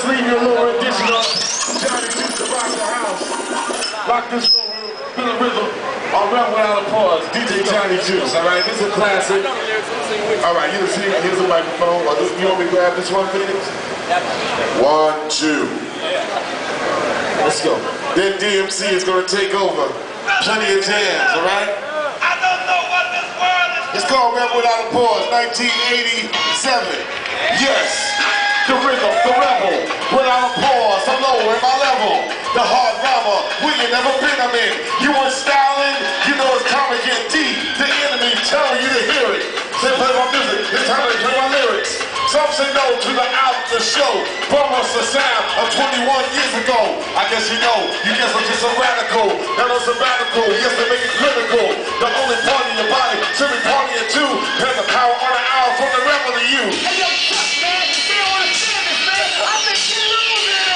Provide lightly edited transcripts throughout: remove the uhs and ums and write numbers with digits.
just leave you a little rendition of Johnny used to rock the house. Rock this little rhythm on Rebel Without a Pause. DJ Johnny Juice, alright? This is a classic. Alright, here's a microphone. You want me to grab this one, Phoenix? 1, 2. Let's go. Then DMC is going to take over. Plenty of jams, alright? I don't know what this world is. It's called Rebel Without a Pause, 1987. Yes. The rhythm, the rebel, without a pause, I'm lower in my level. The hard rhymer, we ain't never been a man. You want styling, you know it's comic and deep. The enemy telling you to hear it. They play my music, it's time to play my lyrics. Some say no to the out the show. Bum us the sound of 21 years ago. I guess you know, you guess I'm just a radical. Not a sabbatical, yes they make it critical. The only part in your body should be partying too. Have the power on the hour from the rebel to you. Hey yo, Chuck, man, you still understand this, man? I think you losing.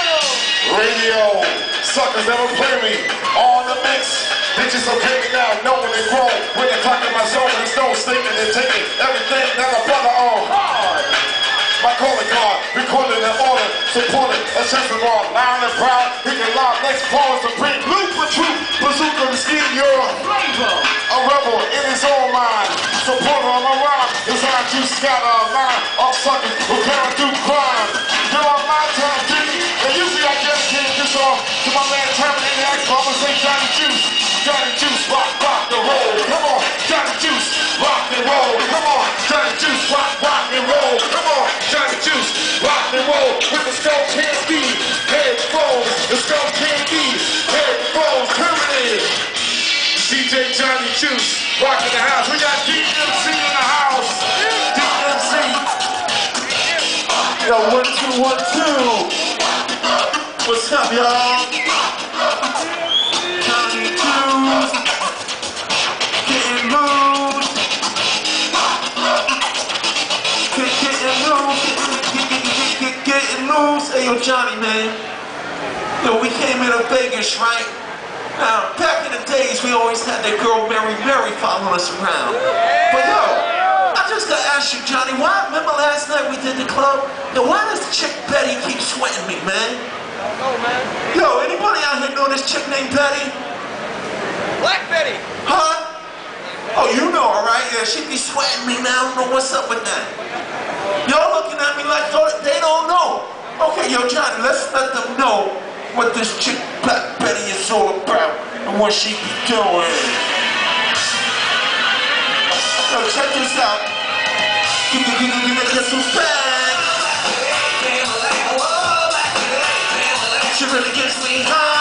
Radio, suckers never play me. On the mix, bitches okay me now, know when they grow. When they clock in my zone, and it's no sleeping, they're taking everything that a brother on. Hard. My calling card, recording in order, supporting a chest of all, loud and proud, he can lob next pause to bring loop for truth, bazooka the scheme, you're a rebel in his own mind, supporter on my rhyme, designed to scatter a line of suckers who carry through crime. You're on my time, Jimmy, and usually I dedicate this song to my man Terminator X, I'ma say Johnny Juice. Johnny Juice, rock, rock and roll, come on, Johnny Juice, rock and roll, come on, Johnny Juice, rock, rock and roll, come on, Johnny Juice, rock and roll, with the skull candy, headphones, the skull candy, headphones, Terminator. DJ Johnny Juice, rocking the house, we got DMC in the house, DMC. Yo, 1, 2, 1, 2. What's up, y'all? Hey, yo, Johnny, man. Yo, we came into Vegas, right? Now, back in the days, we always had that girl Mary following us around. But yo, I just gotta ask you, Johnny, why? Remember last night we did the club? Yo, why does chick Betty keep sweating me, man? Oh, man. Yo, anybody out here know this chick named Betty? Black Betty. Huh? Oh, you know her, right? Yeah, she be sweating me, man. I don't know what's up with that. Y'all looking at me like they don't know. Okay, yo, Johnny, let's let them know what this chick Black Betty is all about and what she be doing. Yo, check this out. This was bad. She really gets me high.